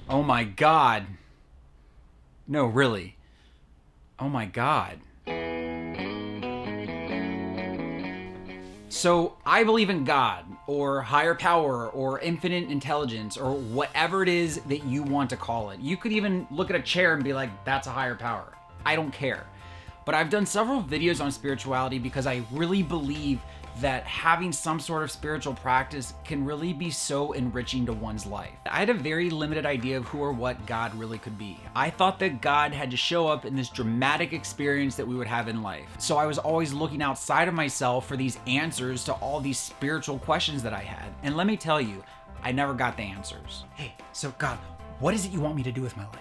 Oh my God. No, really. Oh my God. So I believe in God or higher power or infinite intelligence or whatever it is that you want to call it. You could even look at a chair and be like, that's a higher power. I don't care. But I've done several videos on spirituality because I really believe that having some sort of spiritual practice can really be so enriching to one's life. I had a very limited idea of who or what God really could be. I thought that God had to show up in this dramatic experience that we would have in life. So I was always looking outside of myself for these answers to all these spiritual questions that I had. And let me tell you, I never got the answers. Hey, so God, what is it you want me to do with my life?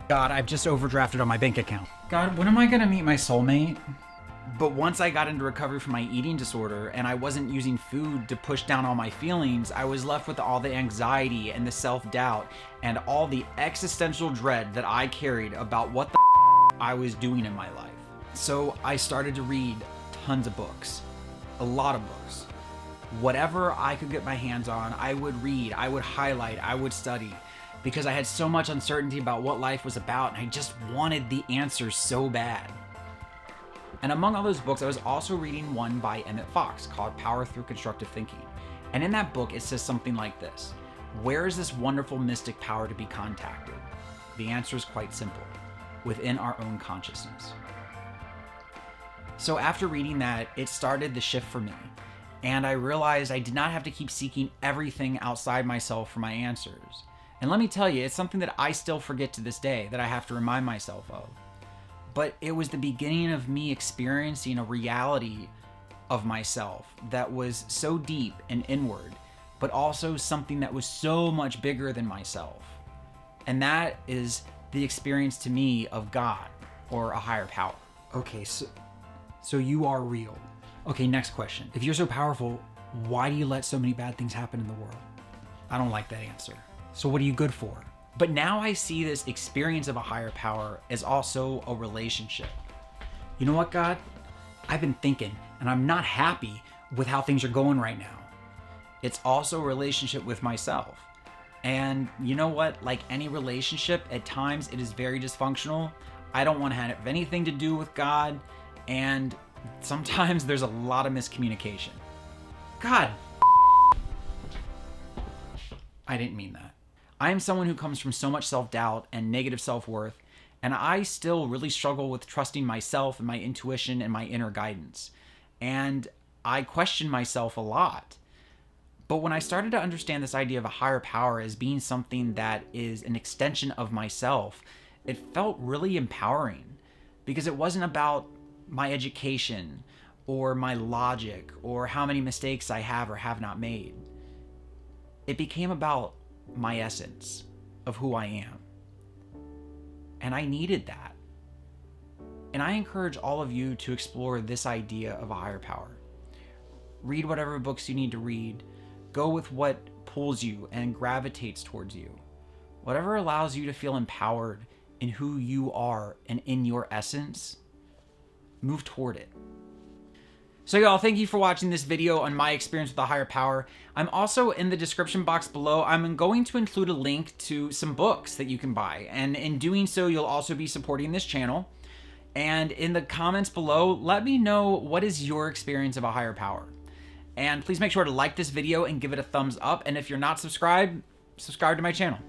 God, I've just overdrafted on my bank account. God, when am I gonna meet my soulmate? But once I got into recovery from my eating disorder and I wasn't using food to push down all my feelings, I was left with all the anxiety and the self-doubt and all the existential dread that I carried about what the I was doing in my life. So I started to read tons of books, a lot of books. Whatever I could get my hands on, I would read, I would highlight, I would study, because I had so much uncertainty about what life was about and I just wanted the answers so bad. And among all those books, I was also reading one by Emmett Fox called Power Through Constructive Thinking. And in that book, it says something like this: where is this wonderful mystic power to be contacted? The answer is quite simple: within our own consciousness. So after reading that, it started the shift for me. And I realized I did not have to keep seeking everything outside myself for my answers. And let me tell you, it's something that I still forget to this day, that I have to remind myself of. But it was the beginning of me experiencing a reality of myself that was so deep and inward, but also something that was so much bigger than myself. And that is the experience to me of God or a higher power. Okay, so you are real. Okay, next question. If you're so powerful, why do you let so many bad things happen in the world? I don't like that answer. So what are you good for? But now I see this experience of a higher power as also a relationship. You know what, God? I've been thinking, and I'm not happy with how things are going right now. It's also a relationship with myself. And you know what? Like any relationship, at times it is very dysfunctional. I don't want to have anything to do with God, and sometimes there's a lot of miscommunication. God, I didn't mean that. I am someone who comes from so much self-doubt and negative self-worth, and I still really struggle with trusting myself and my intuition and my inner guidance. And I question myself a lot. But when I started to understand this idea of a higher power as being something that is an extension of myself, it felt really empowering, because it wasn't about my education or my logic or how many mistakes I have or have not made. It became about my essence of who I am. And I needed that. And I encourage all of you to explore this idea of a higher power. Read whatever books you need to read. Go with what pulls you and gravitates towards you. Whatever allows you to feel empowered in who you are and in your essence, move toward it. So y'all, thank you for watching this video on my experience with a higher power. I'm also in the description box below. I'm going to include a link to some books that you can buy. And in doing so, you'll also be supporting this channel. And in the comments below, let me know what is your experience of a higher power. And please make sure to like this video and give it a thumbs up. And if you're not subscribed, subscribe to my channel.